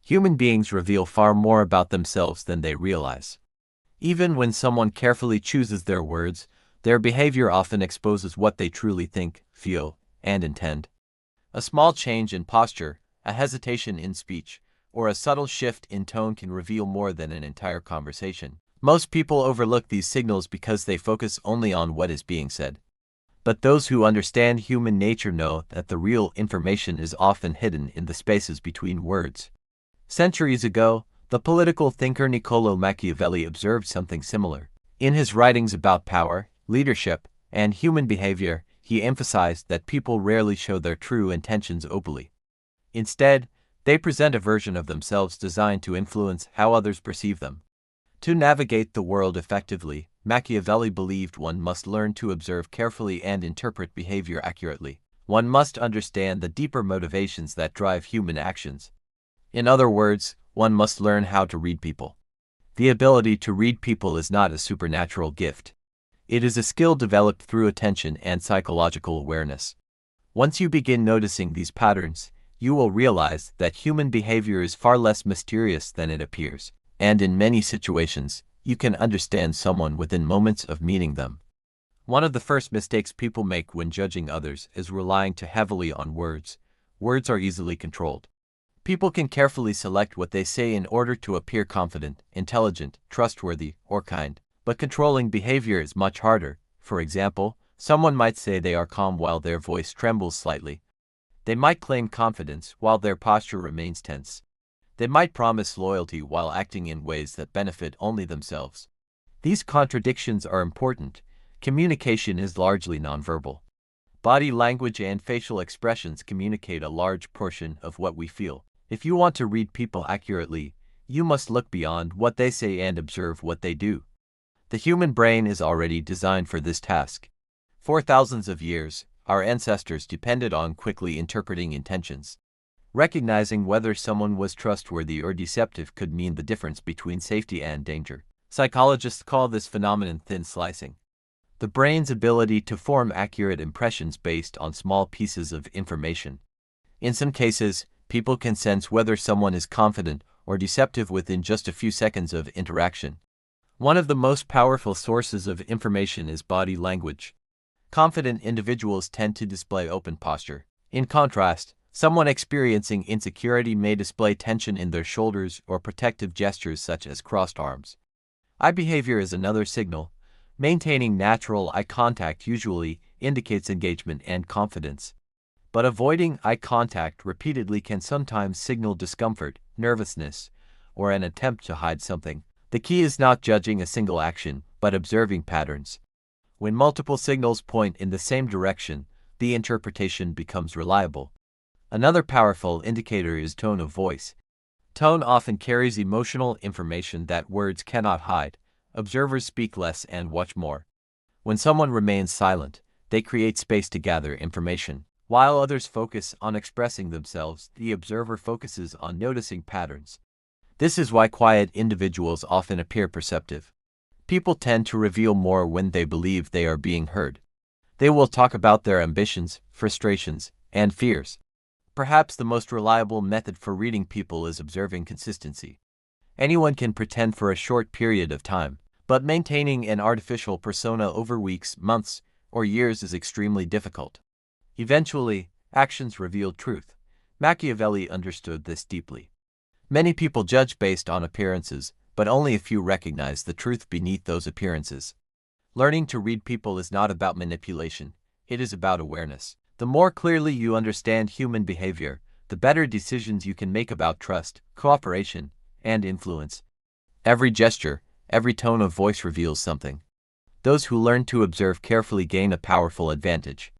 Human beings reveal far more about themselves than they realize. Even when someone carefully chooses their words, their behavior often exposes what they truly think, feel, and intend. A small change in posture, a hesitation in speech, or a subtle shift in tone can reveal more than an entire conversation. Most people overlook these signals because they focus only on what is being said. But those who understand human nature know that the real information is often hidden in the spaces between words. Centuries ago, the political thinker Niccolò Machiavelli observed something similar. In his writings about power, leadership, and human behavior, he emphasized that people rarely show their true intentions openly. Instead, they present a version of themselves designed to influence how others perceive them. To navigate the world effectively, Machiavelli believed one must learn to observe carefully and interpret behavior accurately. One must understand the deeper motivations that drive human actions. In other words, one must learn how to read people. The ability to read people is not a supernatural gift. It is a skill developed through attention and psychological awareness. Once you begin noticing these patterns, you will realize that human behavior is far less mysterious than it appears, and in many situations, you can understand someone within moments of meeting them. One of the first mistakes people make when judging others is relying too heavily on words. Words are easily controlled. People can carefully select what they say in order to appear confident, intelligent, trustworthy, or kind. But controlling behavior is much harder. For example, someone might say they are calm while their voice trembles slightly. They might claim confidence while their posture remains tense. They might promise loyalty while acting in ways that benefit only themselves. These contradictions are important. Communication is largely nonverbal. Body language and facial expressions communicate a large portion of what we feel. If you want to read people accurately, you must look beyond what they say and observe what they do. The human brain is already designed for this task. For thousands of years, our ancestors depended on quickly interpreting intentions. Recognizing whether someone was trustworthy or deceptive could mean the difference between safety and danger. Psychologists call this phenomenon thin slicing. The brain's ability to form accurate impressions based on small pieces of information. In some cases, people can sense whether someone is confident or deceptive within just a few seconds of interaction. One of the most powerful sources of information is body language. Confident individuals tend to display open posture. In contrast, someone experiencing insecurity may display tension in their shoulders or protective gestures such as crossed arms. Eye behavior is another signal. Maintaining natural eye contact usually indicates engagement and confidence. But avoiding eye contact repeatedly can sometimes signal discomfort, nervousness, or an attempt to hide something. The key is not judging a single action, but observing patterns. When multiple signals point in the same direction, the interpretation becomes reliable. Another powerful indicator is tone of voice. Tone often carries emotional information that words cannot hide. Observers speak less and watch more. When someone remains silent, they create space to gather information. While others focus on expressing themselves, the observer focuses on noticing patterns. This is why quiet individuals often appear perceptive. People tend to reveal more when they believe they are being heard. They will talk about their ambitions, frustrations, and fears. Perhaps the most reliable method for reading people is observing consistency. Anyone can pretend for a short period of time, but maintaining an artificial persona over weeks, months, or years is extremely difficult. Eventually, actions reveal truth. Machiavelli understood this deeply. Many people judge based on appearances, but only a few recognize the truth beneath those appearances. Learning to read people is not about manipulation, it is about awareness. The more clearly you understand human behavior, the better decisions you can make about trust, cooperation, and influence. Every gesture, every tone of voice reveals something. Those who learn to observe carefully gain a powerful advantage.